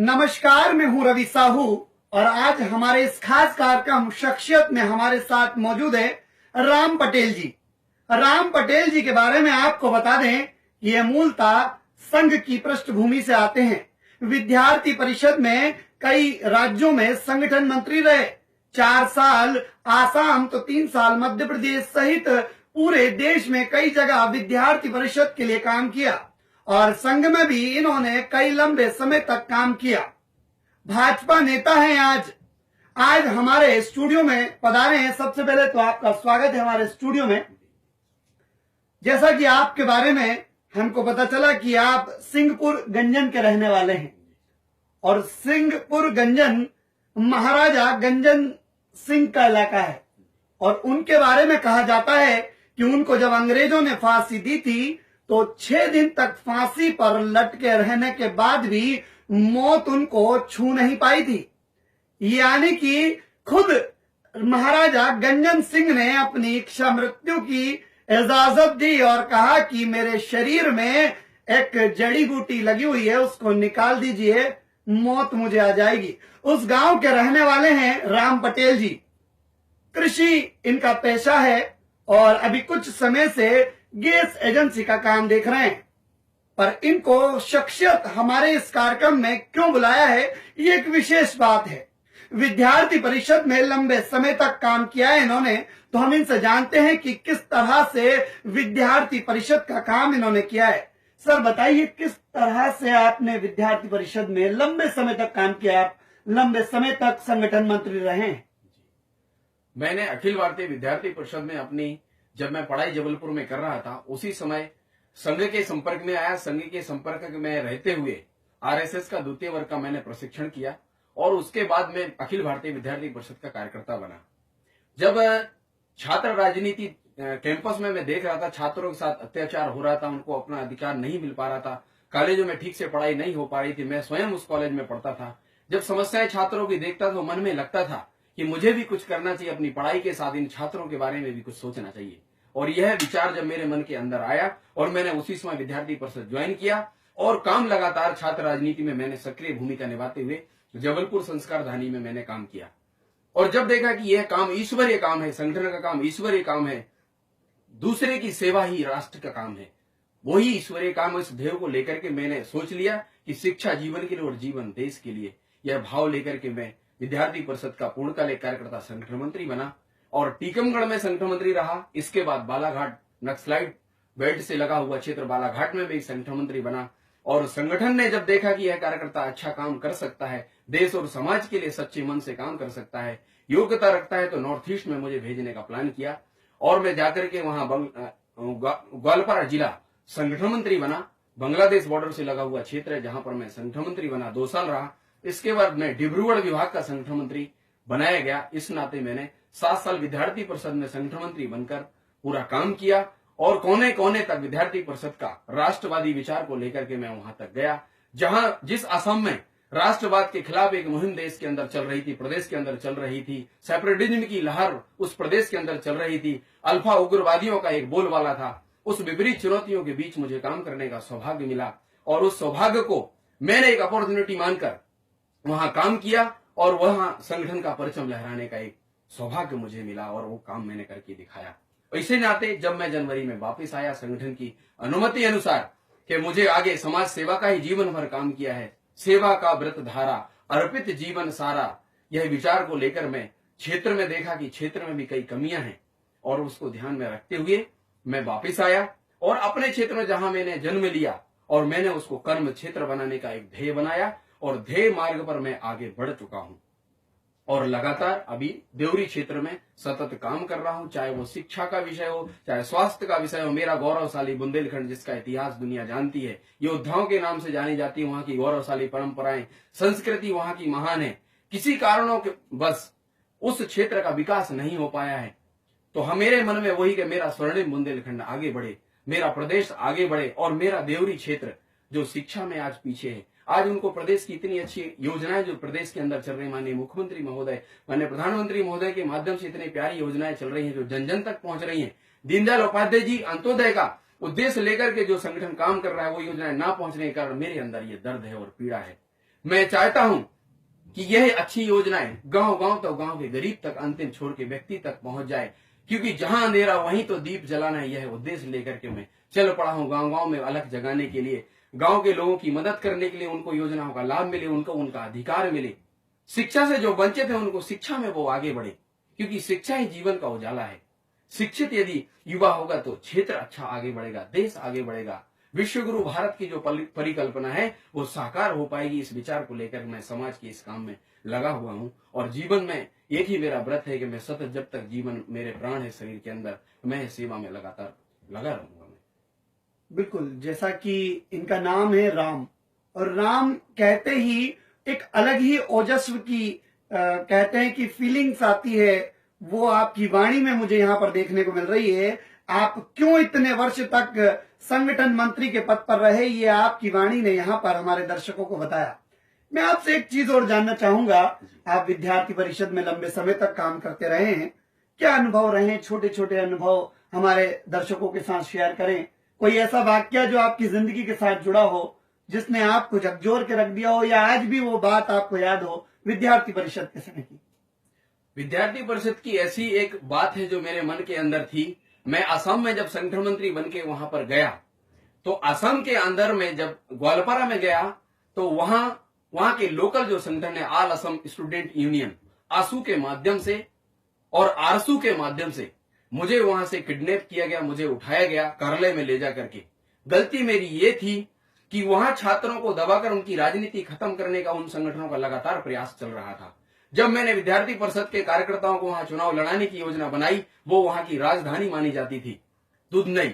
नमस्कार, मैं हूं रवि साहू और आज हमारे इस खास कार्यक्रम शख्सियत में हमारे साथ मौजूद है राम पटेल जी। राम पटेल जी के बारे में आपको बता दें कि ये मूलतः संघ की पृष्ठभूमि से आते हैं। विद्यार्थी परिषद में कई राज्यों में संगठन मंत्री रहे। 4 साल आसाम तो 3 साल मध्य प्रदेश सहित पूरे देश में कई जगह विद्यार्थी परिषद के लिए काम किया और संघ में भी इन्होंने कई लंबे समय तक काम किया। भाजपा नेता हैं। आज हमारे स्टूडियो में पधारे हैं। सबसे पहले तो आपका स्वागत है हमारे स्टूडियो में। जैसा कि आपके बारे में हमको पता चला कि आप सिंहपुर गंजन के रहने वाले हैं और सिंहपुर गंजन महाराजा गंजन सिंह का इलाका है और उनके बारे में कहा जाता है कि उनको जब अंग्रेजों ने फांसी दी थी तो 6 दिन तक फांसी पर लटके रहने के बाद भी मौत उनको छू नहीं पाई थी। यानी कि खुद महाराजा गंजन सिंह ने अपनी इच्छा मृत्यु की इजाजत दी और कहा कि मेरे शरीर में एक जड़ी बूटी लगी हुई है, उसको निकाल दीजिए, मौत मुझे आ जाएगी। उस गांव के रहने वाले हैं राम पटेल जी। कृषि इनका पेशा है और अभी कुछ समय से गैस एजेंसी का काम देख रहे हैं। पर इनको शख्सियत हमारे इस कार्यक्रम में क्यों बुलाया है, ये एक विशेष बात है। विद्यार्थी परिषद में लंबे समय तक काम किया है इन्होंने, तो हम इनसे जानते हैं कि किस तरह से विद्यार्थी परिषद का काम इन्होंने किया है। सर बताइए, किस तरह से आपने विद्यार्थी परिषद में लंबे समय तक काम किया, आप लंबे समय तक संगठन मंत्री रहे? मैंने अखिल भारतीय विद्यार्थी परिषद में जब मैं पढ़ाई जबलपुर में कर रहा था, उसी समय संघ के संपर्क में आया। संघ के संपर्क में रहते हुए आरएसएस का द्वितीय वर्ग का मैंने प्रशिक्षण किया और उसके बाद मैं अखिल भारतीय विद्यार्थी परिषद का कार्यकर्ता बना। जब छात्र राजनीति कैंपस में मैं देख रहा था, छात्रों के साथ अत्याचार हो रहा था, उनको अपना अधिकार नहीं मिल पा रहा था, कॉलेजों में ठीक से पढ़ाई नहीं हो पा रही थी। मैं स्वयं उस कॉलेज में पढ़ता था। जब समस्याएं छात्रों की देखता था तो मन में लगता था कि मुझे भी कुछ करना चाहिए, अपनी पढ़ाई के साथ इन छात्रों के बारे में भी कुछ सोचना चाहिए। और यह विचार जब मेरे मन के अंदर आया और मैंने उसी समय विद्यार्थी परिषद ज्वाइन किया और काम लगातार छात्र राजनीति में मैंने सक्रिय भूमिका निभाते हुए जबलपुर संस्कार धानी में मैंने काम किया। और जब देखा कि यह काम ईश्वरीय काम है, संगठन का काम ईश्वरीय काम है, दूसरे की सेवा ही राष्ट्र का काम है, वही ईश्वरीय काम, इस ध्येय को लेकर के मैंने सोच लिया कि शिक्षा जीवन के लिए और जीवन देश के लिए, यह भाव लेकर के मैं विद्यार्थी परिषद का पूर्णकालिक कार्यकर्ता संगठन मंत्री बना और टीकमगढ़ में संगठन मंत्री रहा। इसके बाद बालाघाट नक्सलाइट बेल्ट से लगा हुआ क्षेत्र बालाघाट में भी संगठन मंत्री बना और संगठन ने जब देखा कि यह कार्यकर्ता अच्छा काम कर सकता है, देश और समाज के लिए सच्चे मन से काम कर सकता है, योग्यता रखता है, तो नॉर्थ ईस्ट में मुझे भेजने का प्लान किया और मैं जाकर के वहां ग्वालपारा जिला संगठन मंत्री बना। बांग्लादेश बॉर्डर से लगा हुआ क्षेत्र है जहां पर मैं संगठन मंत्री बना, 2 साल रहा। इसके बाद मैं डिब्रूगढ़ विभाग का संगठन मंत्री बनाया गया। इस नाते मैंने 7 साल विद्यार्थी परिषद में संगठन मंत्री बनकर पूरा काम किया और कोने कोने तक विद्यार्थी परिषद का राष्ट्रवादी विचार को लेकर के मैं वहां तक गया, जहां जिस असम में राष्ट्रवाद के खिलाफ एक मुहिम देश के अंदर चल रही थी, प्रदेश के अंदर चल रही थी, सेपरेटिज्म की लहर उस प्रदेश के अंदर चल रही थी, अल्फा उग्रवादियों का एक बोलबाला था, उस विपरीत चुनौतियों के बीच मुझे काम करने का सौभाग्य मिला और उस सौभाग्य को मैंने एक अपॉर्चुनिटी मानकर वहां काम किया और वहां संगठन का परचम लहराने का एक सौभाग्य मुझे मिला और वो काम मैंने करके दिखाया। इसी नाते जब मैं जनवरी में वापस आया, संगठन की अनुमति अनुसार कि मुझे आगे समाज सेवा का ही जीवन भर काम किया है, सेवा का व्रत धारा, अर्पित जीवन सारा, यह विचार को लेकर मैं क्षेत्र में देखा कि क्षेत्र में भी कई कमियां हैं और उसको ध्यान में रखते हुए मैं वापस आया और अपने क्षेत्र में जहां मैंने जन्म लिया और मैंने उसको कर्म क्षेत्र बनाने का एक ध्येय बनाया और ध्येय मार्ग पर मैं आगे बढ़ चुका हूं और लगातार अभी देवरी क्षेत्र में सतत काम कर रहा हूं, चाहे वो शिक्षा का विषय हो, चाहे स्वास्थ्य का विषय हो। मेरा गौरवशाली बुंदेलखंड, जिसका इतिहास दुनिया जानती है, योद्धाओं के नाम से जानी जाती है, वहां की गौरवशाली परंपराएं, संस्कृति वहां की महान है। किसी कारणों के बस उस क्षेत्र का विकास नहीं हो पाया है, तो मेरे मन में वही कि मेरा स्वर्णिम बुंदेलखंड आगे बढ़े, मेरा प्रदेश आगे बढ़े और मेरा देवरी क्षेत्र जो शिक्षा में आज पीछे है, आज उनको प्रदेश की इतनी अच्छी योजनाएं जो प्रदेश के अंदर चल रही, माननीय मुख्यमंत्री महोदय, माननीय प्रधानमंत्री महोदय के माध्यम से इतनी प्यारी योजनाएं चल रही हैं जो जन जन तक पहुंच रही हैं। दीनदयाल उपाध्याय जी अंत्योदय का उद्देश्य लेकर के जो संगठन काम कर रहा है, वो योजनाएं ना पहुंचने के कारण मेरे अंदर ये दर्द है और पीड़ा है। मैं चाहता हूं कि यह अच्छी योजनाएं गांव गांव तक, गांव के गरीब तक, अंतिम छोर के व्यक्ति तक पहुंच जाए, क्योंकि जहां अंधेरा वहीं तो दीप जलाना है, यह उद्देश्य लेकर के मैं चल पड़ा हूं। गांव गांव में अलग जगाने के लिए, गांव के लोगों की मदद करने के लिए, उनको योजनाओं का लाभ मिले, उनको उनका अधिकार मिले, शिक्षा से जो वंचित है उनको शिक्षा में वो आगे बढ़े, क्योंकि शिक्षा ही जीवन का उजाला है। शिक्षित यदि युवा होगा तो क्षेत्र अच्छा आगे बढ़ेगा, देश आगे बढ़ेगा, विश्व गुरु भारत की जो परिकल्पना है वो साकार हो पाएगी। इस विचार को लेकर मैं समाज के इस काम में लगा हुआ हूं, और जीवन में एक ही मेरा व्रत है कि मैं सतत, जब तक जीवन मेरे प्राण है शरीर के अंदर, मैं सेवा में लगातार लगा रहूंगा। मैं बिल्कुल, जैसा कि इनका नाम है राम, और राम कहते ही एक अलग ही ओजस्व की कहते हैं कि फीलिंग्स आती है, वो आपकी वाणी में मुझे यहाँ पर देखने को मिल रही है। आप क्यों इतने वर्ष तक संगठन मंत्री के पद पर रहे, ये आपकी वाणी ने यहाँ पर हमारे दर्शकों को बताया। मैं आपसे एक चीज और जानना चाहूंगा, आप विद्यार्थी परिषद में लंबे समय तक काम करते रहे हैं, क्या अनुभव रहे हैं? छोटे छोटे अनुभव हमारे दर्शकों के साथ शेयर करें। कोई ऐसा वाक्य जो आपकी जिंदगी के साथ जुड़ा हो, जिसने आपको झकझोर के रख दिया हो, या आज भी वो बात आपको याद हो विद्यार्थी परिषद के समय की? विद्यार्थी परिषद की ऐसी एक बात है जो मेरे मन के अंदर थी। मैं असम में जब संगठन मंत्री बन के वहां पर गया, तो असम के अंदर में जब ग्वालपारा में गया, तो वहां के लोकल जो संगठन है, ऑल असम स्टूडेंट यूनियन, आसू के माध्यम से और आरसू के माध्यम से मुझे वहां से किडनैप किया गया, मुझे उठाया गया कार्यालय में ले जा करके। गलती मेरी ये थी कि वहां छात्रों को दबाकर उनकी राजनीति खत्म करने का उन संगठनों का लगातार प्रयास चल रहा था। जब मैंने विद्यार्थी परिषद के कार्यकर्ताओं को वहां चुनाव लड़ाने की योजना बनाई, वो वहां की राजधानी मानी जाती थी दुधनई।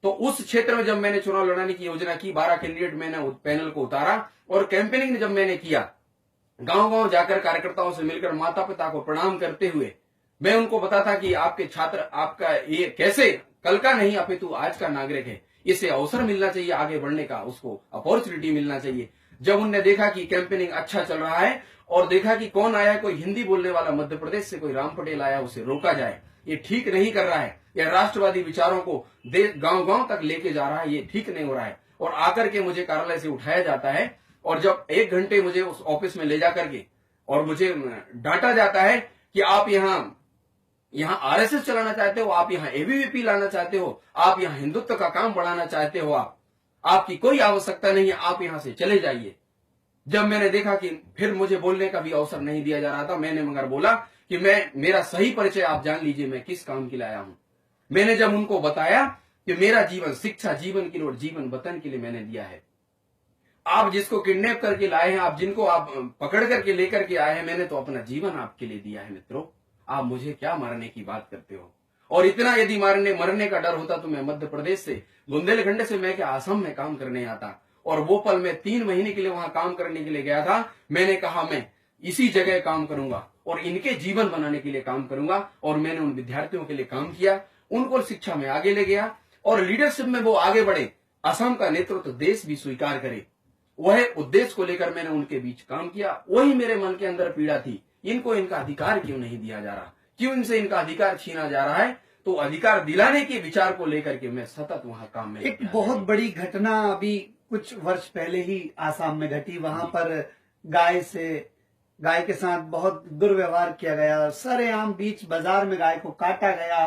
तो उस क्षेत्र में जब मैंने चुनाव लड़ाने की योजना की, 12 कैंडिडेट मैंने पैनल को उतारा, और कैंपेनिंग जब मैंने किया, गांव गांव जाकर कार्यकर्ताओं से मिलकर माता पिता को प्रणाम करते हुए मैं उनको बताता कि आपके छात्र, आपका ये कैसे कल का नहीं अपितु आज का नागरिक है, इसे अवसर मिलना चाहिए आगे बढ़ने का, उसको अपॉर्चुनिटी मिलना चाहिए। जब उनने देखा कि कैंपेनिंग अच्छा चल रहा है, और देखा कि कौन आया, कोई हिंदी बोलने वाला मध्य प्रदेश से कोई राम पटेल आया, उसे रोका जाए, ये ठीक नहीं कर रहा है, यह राष्ट्रवादी विचारों को गांव गांव तक लेके जा रहा है, ये ठीक नहीं हो रहा है, और आकर के मुझे कार्यालय से उठाया जाता है, और जब 1 घंटे मुझे उस ऑफिस में ले जाकर के और मुझे डांटा जाता है कि आप यहाँ आरएसएस चलाना चाहते हो, आप यहाँ एबीवीपी लाना चाहते हो, आप यहाँ हिंदुत्व का काम बढ़ाना चाहते हो, आपकी कोई आवश्यकता नहीं है, आप यहां से चले जाइए। जब मैंने देखा कि फिर मुझे बोलने का भी अवसर नहीं दिया जा रहा था, मैंने मगर बोला कि मेरा सही परिचय आप जान लीजिए, मैं किस काम के लिए आया हूं। मैंने जब उनको बताया कि मेरा जीवन शिक्षा जीवन के लिए और जीवन वतन के लिए मैंने दिया है, आप जिसको किडनैप करके लाए हैं, आप जिनको आप पकड़ करके लेकर के आए हैं, मैंने तो अपना जीवन आपके लिए दिया है मित्रों, आप मुझे क्या मारने की बात करते हो? और इतना यदि मरने का डर होता तो मैं मध्य प्रदेश से, बुंदेलखंड से मैं क्या असम में काम करने आता? और वो पल में 3 महीने के लिए वहां काम करने के लिए गया था। मैंने कहा मैं इसी जगह काम करूंगा और इनके जीवन बनाने के लिए काम करूंगा, और मैंने उन विद्यार्थियों के लिए काम किया, उनको शिक्षा में आगे ले गया, और लीडरशिप में वो आगे बढ़े, असम का नेतृत्व देश भी स्वीकार करे, वह उद्देश्य को लेकर मैंने उनके बीच काम किया। वही मेरे मन के अंदर पीड़ा थी, इनको इनका अधिकार क्यों नहीं दिया जा रहा, क्यों इनसे इनका अधिकार छीना जा रहा है? तो अधिकार दिलाने के विचार को लेकर के मैं सतत वहां काम में। एक बहुत बड़ी घटना अभी कुछ वर्ष पहले ही आसाम में घटी, वहां पर गाय के साथ बहुत दुर्व्यवहार किया गया, सरेआम बीच बाजार में गाय को काटा गया,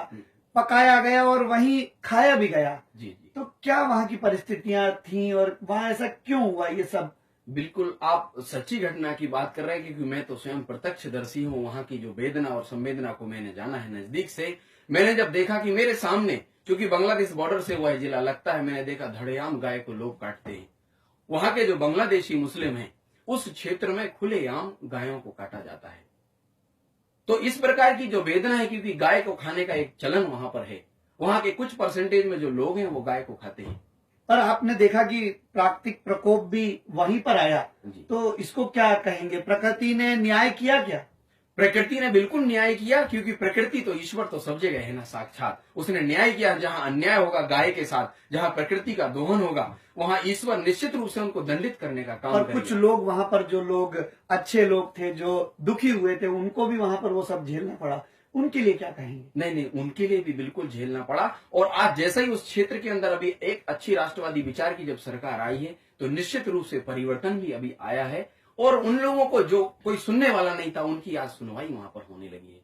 पकाया गया और वहीं खाया भी गया। जी जी। तो क्या वहां की परिस्थितियां थी और वहां ऐसा क्यों हुआ ये सब? बिल्कुल आप सच्ची घटना की बात कर रहे हैं, क्योंकि मैं तो स्वयं प्रत्यक्षदर्शी हूँ। वहां की जो वेदना और संवेदना को मैंने जाना है नजदीक से। मैंने जब देखा कि मेरे सामने, क्योंकि बांग्लादेश बॉर्डर से वह जिला लगता है, मैंने देखा धड़ेआम गाय को लोग काटते हैं। वहां के जो बांग्लादेशी मुस्लिम हैं, उस क्षेत्र में खुलेआम गायों को काटा जाता है। तो इस प्रकार की जो वेदना है, क्योंकि गाय को खाने का एक चलन वहां पर है, वहां के कुछ परसेंटेज में जो लोग हैं वो गाय को खाते हैं। पर आपने देखा कि प्राकृतिक प्रकोप भी वहीं पर आया, तो इसको क्या कहेंगे? प्रकृति ने न्याय किया क्या? प्रकृति ने बिल्कुल न्याय किया, क्योंकि प्रकृति तो ईश्वर तो सब जगह है ना साक्षात। उसने न्याय किया। जहां अन्याय होगा गाय के साथ, जहां प्रकृति का दोहन होगा, वहां ईश्वर निश्चित रूप से उनको दंडित करने का काम और कुछ लोग वहां पर, जो लोग अच्छे लोग थे, जो दुखी हुए थे, उनको भी वहां पर वो सब झेलना पड़ा, उनके लिए क्या कहेंगे? नहीं, उनके लिए भी बिल्कुल झेलना पड़ा। और आज जैसा ही उस क्षेत्र के अंदर अभी एक अच्छी राष्ट्रवादी विचार की जब सरकार आई है, तो निश्चित रूप से परिवर्तन भी अभी आया है और उन लोगों को जो कोई सुनने वाला नहीं था उनकी आज सुनवाई वहां पर होने लगी है।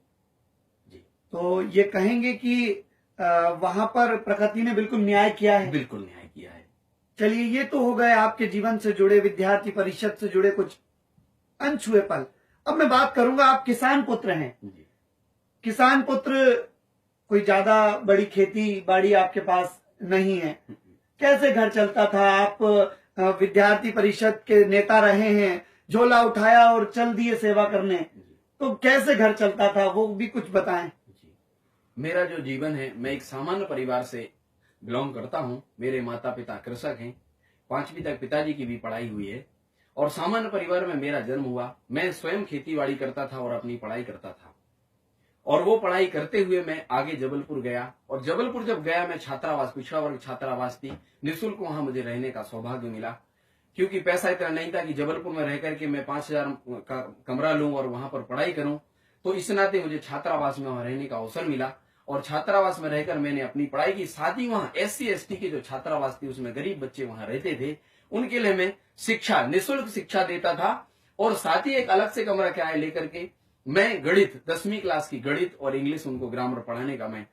जी, तो ये कहेंगे कि वहां पर प्रकृति ने बिल्कुल न्याय किया है। बिल्कुल न्याय किया है। चलिए, ये तो हो गए आपके जीवन से जुड़े, विद्यार्थी परिषद से जुड़े कुछ अनछुए पल। अब मैं बात करूंगा, आप किसान पुत्र हैं। जी, किसान पुत्र, कोई ज्यादा बड़ी खेती बाड़ी आपके पास नहीं है, कैसे घर चलता था? आप विद्यार्थी परिषद के नेता रहे हैं, झोला उठाया और चल दिए सेवा करने, तो कैसे घर चलता था वो भी कुछ बताएं। जी, मेरा जो जीवन है, मैं एक सामान्य परिवार से बिलोंग करता हूं। मेरे माता पिता कृषक हैं, 5वीं तक पिताजी की भी पढ़ाई हुई है और सामान्य परिवार में मेरा जन्म हुआ। मैं स्वयं खेतीबाड़ी करता था और अपनी पढ़ाई करता था और वो पढ़ाई करते हुए मैं आगे जबलपुर गया और जबलपुर जब गया मैं छात्रावास, पिछड़ा वर्ग छात्रावास थी, निःशुल्क वहां मुझे रहने का सौभाग्य मिला क्योंकि पैसा इतना नहीं था कि जबलपुर में रह करके मैं 5,000 का कमरा लूं और वहां पर पढ़ाई करूं। तो इस नाते मुझे छात्रावास में वहां रहने का अवसर मिला और छात्रावास में रहकर मैंने अपनी पढ़ाई की। साथ ही वहां SC ST के जो छात्रावास थी उसमें गरीब बच्चे वहां रहते थे, उनके लिए मैं शिक्षा, निःशुल्क शिक्षा देता था और साथ ही एक अलग से कमरा किराया लेकर के मैं गणित, 10वीं क्लास की गणित और इंग्लिश, उनको ग्रामर पढ़ाने का मैं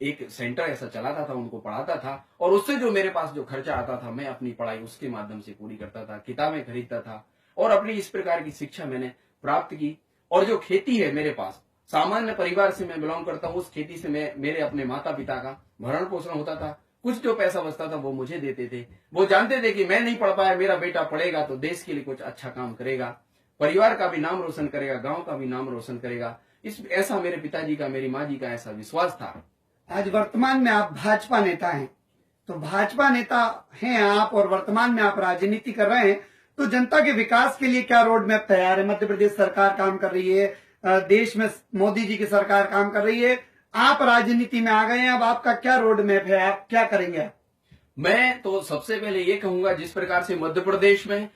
एक सेंटर ऐसा चलाता था, उनको पढ़ाता था और उससे जो मेरे पास जो खर्चा आता था मैं अपनी पढ़ाई उसके माध्यम से पूरी करता था, किताबें खरीदता था और अपनी इस प्रकार की शिक्षा मैंने प्राप्त की। और जो खेती है मेरे पास, सामान्य परिवार से मैं बिलोंग करता हूँ, उस खेती से मैं मेरे अपने माता पिता का भरण पोषण होता था। कुछ जो पैसा बचता था वो मुझे देते थे। वो जानते थे कि मैं नहीं पढ़ पाया, मेरा बेटा पढ़ेगा तो देश के लिए कुछ अच्छा काम करेगा, परिवार का भी नाम रोशन करेगा, गांव का भी नाम रोशन करेगा। ऐसा मेरे पिताजी का, मेरी माँ जी का ऐसा विश्वास था। आज वर्तमान में आप भाजपा नेता हैं, तो भाजपा नेता हैं आप और वर्तमान में आप राजनीति कर रहे हैं, तो जनता के विकास के लिए क्या रोड मैप तैयार है? मध्य प्रदेश सरकार काम कर रही है, देश में मोदी जी की सरकार काम कर रही है, आप राजनीति में आ गए हैं, अब आपका क्या रोड मैप है, आप क्या करेंगे? मैं तो सबसे पहले ये कहूंगा, जिस प्रकार से मध्य प्रदेश में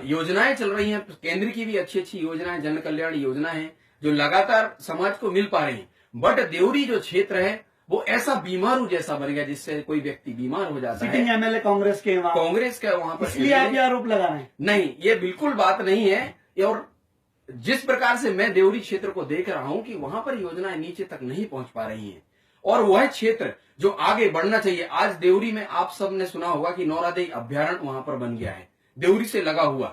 योजनाएं चल रही हैं, केंद्र की भी अच्छी अच्छी योजनाएं, जन कल्याण योजना है जो लगातार समाज को मिल पा रही है, बट देवरी जो क्षेत्र है वो ऐसा बीमारू जैसा बन गया जिससे कोई व्यक्ति बीमार हो जाता है। सिटिंग MLA कांग्रेस के वहां पर, इसलिए आप ये आरोप लगा रहे हैं? नहीं, ये बिल्कुल बात नहीं है। और जिस प्रकार से मैं देवरी क्षेत्र को देख रहा हूं कि वहां पर योजनाएं नीचे तक नहीं पहुंच पा रही हैं और वह क्षेत्र जो आगे बढ़ना चाहिए। आज देवरी में आप सबने सुना होगा कि नौरादेई अभ्यारण्य वहां पर बन गया है, देवरी से लगा हुआ।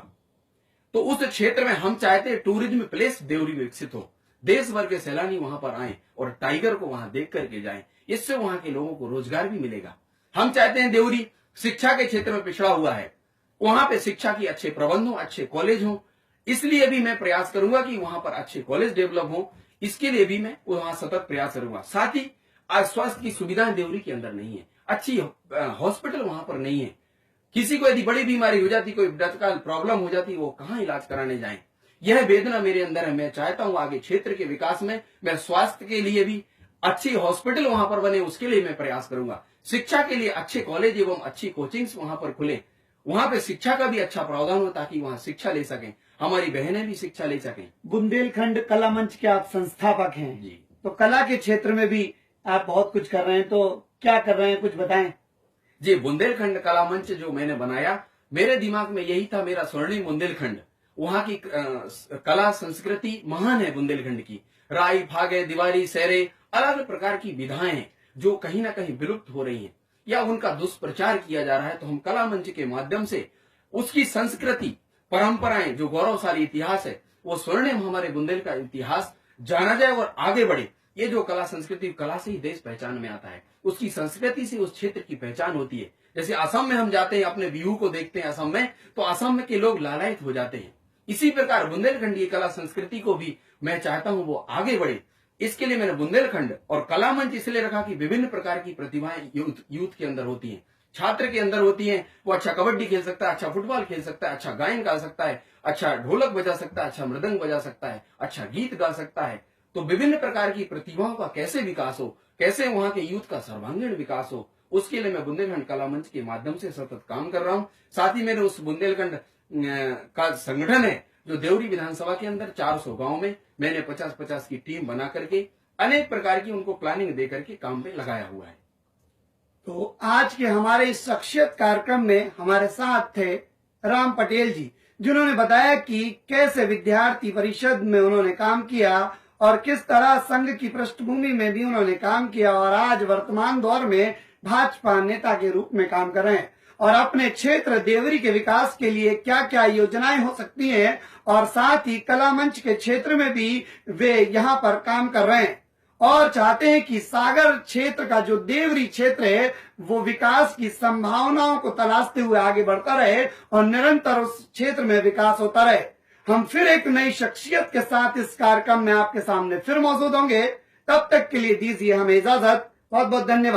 तो उस क्षेत्र में हम चाहते हैं टूरिज्म प्लेस देवरी विकसित हो, देश भर के सैलानी वहां पर आए और टाइगर को वहां देख करके जाएं, इससे वहां के लोगों को रोजगार भी मिलेगा। हम चाहते हैं देवरी शिक्षा के क्षेत्र में पिछड़ा हुआ है, वहां पे शिक्षा की अच्छे प्रबंध हो, अच्छे कॉलेज हो, इसलिए भी मैं प्रयास करूंगा कि वहां पर अच्छे कॉलेज डेवलप हो, इसके लिए भी मैं वहां सतत प्रयास करूंगा। साथ ही आज स्वास्थ्य की सुविधाएं देवरी के अंदर नहीं है, अच्छी हॉस्पिटल वहां पर नहीं है। किसी को यदि बड़ी बीमारी हो जाती, कोई तत्काल प्रॉब्लम हो जाती, वो कहां इलाज कराने जाएं, यह वेदना मेरे अंदर है। मैं चाहता हूं आगे क्षेत्र के विकास में मैं स्वास्थ्य के लिए भी अच्छी हॉस्पिटल वहां पर बने, उसके लिए मैं प्रयास करूंगा। शिक्षा के लिए अच्छे कॉलेज एवं अच्छी कोचिंग्स वहां पर खुले, वहां पे शिक्षा का भी अच्छा प्रावधान हो ताकि वहां शिक्षा ले सकें, हमारी बहनें भी शिक्षा ले सकें। बुंदेलखंड कला मंच के आप संस्थापक हैं जी, तो कला के क्षेत्र में भी आप बहुत कुछ कर रहे हैं, तो क्या कर रहे हैं, कुछ बताएं। जी, बुंदेलखंड कला मंच जो मैंने बनाया, मेरे दिमाग में यही था, मेरा स्वर्णिम बुंदेलखंड, वहां की कला संस्कृति महान है बुंदेलखंड की। राई, फागे, दिवाली, सेरे, अलग अलग प्रकार की विधाएं हैं जो कहीं ना कहीं विलुप्त हो रही हैं या उनका दुष्प्रचार किया जा रहा है। तो हम कला मंच के माध्यम से उसकी संस्कृति, परंपराएं, जो गौरवशाली इतिहास है, वो स्वर्णिम हमारे बुंदेल का इतिहास जाना जाए और आगे बढ़े। ये जो कला संस्कृति, कला से ही देश पहचान में आता है, उसकी संस्कृति से उस क्षेत्र की पहचान होती है। जैसे असम में हम जाते हैं, अपने बिहू को देखते हैं असम में, तो असम में के लोग लालायित हो जाते हैं। इसी प्रकार बुंदेलखंड की कला संस्कृति को भी मैं चाहता हूं वो आगे बढ़े। इसके लिए मैंने बुंदेलखंड और कला मंच इसलिए रखा कि विभिन्न प्रकार की प्रतिभाएं यूथ के अंदर होती हैं, छात्र के अंदर होती हैं। वो अच्छा कबड्डी खेल सकता है, अच्छा फुटबॉल खेल सकता है, अच्छा गायन गा सकता है, अच्छा ढोलक बजा सकता है, अच्छा मृदंग बजा सकता है, अच्छा गीत गा सकता है। तो विभिन्न प्रकार की प्रतिभाओं का कैसे विकास हो, कैसे वहां के यूथ का सर्वांगीण विकास हो, उसके लिए मैं बुंदेलखंड कला मंच के माध्यम से सतत काम कर रहा हूं। साथ ही मेरे उस बुंदेलखंड का संगठन है जो देवरी विधानसभा के अंदर 400 गांव में मैंने 50-50 की टीम बना करके अनेक प्रकार की उनको प्लानिंग दे करके काम पे लगाया हुआ है। तो आज के हमारे इस शख्सियत कार्यक्रम में हमारे साथ थे राम पटेल जी, जिन्होंने बताया कि कैसे विद्यार्थी परिषद में उन्होंने काम किया और किस तरह संघ की पृष्ठभूमि में भी उन्होंने काम किया और आज वर्तमान दौर में भाजपा नेता के रूप में काम कर रहे हैं और अपने क्षेत्र देवरी के विकास के लिए क्या क्या योजनाएं हो सकती हैं और साथ ही कला मंच के क्षेत्र में भी वे यहाँ पर काम कर रहे हैं और चाहते हैं कि सागर क्षेत्र का जो देवरी क्षेत्र है वो विकास की संभावनाओं को तलाशते हुए आगे बढ़ता रहे और निरंतर उस क्षेत्र में विकास होता रहे। हम फिर एक नई शख्सियत के साथ इस कार्यक्रम में आपके सामने फिर मौजूद होंगे। तब तक के लिए दीजिए हमें इजाजत। बहुत बहुत धन्यवाद।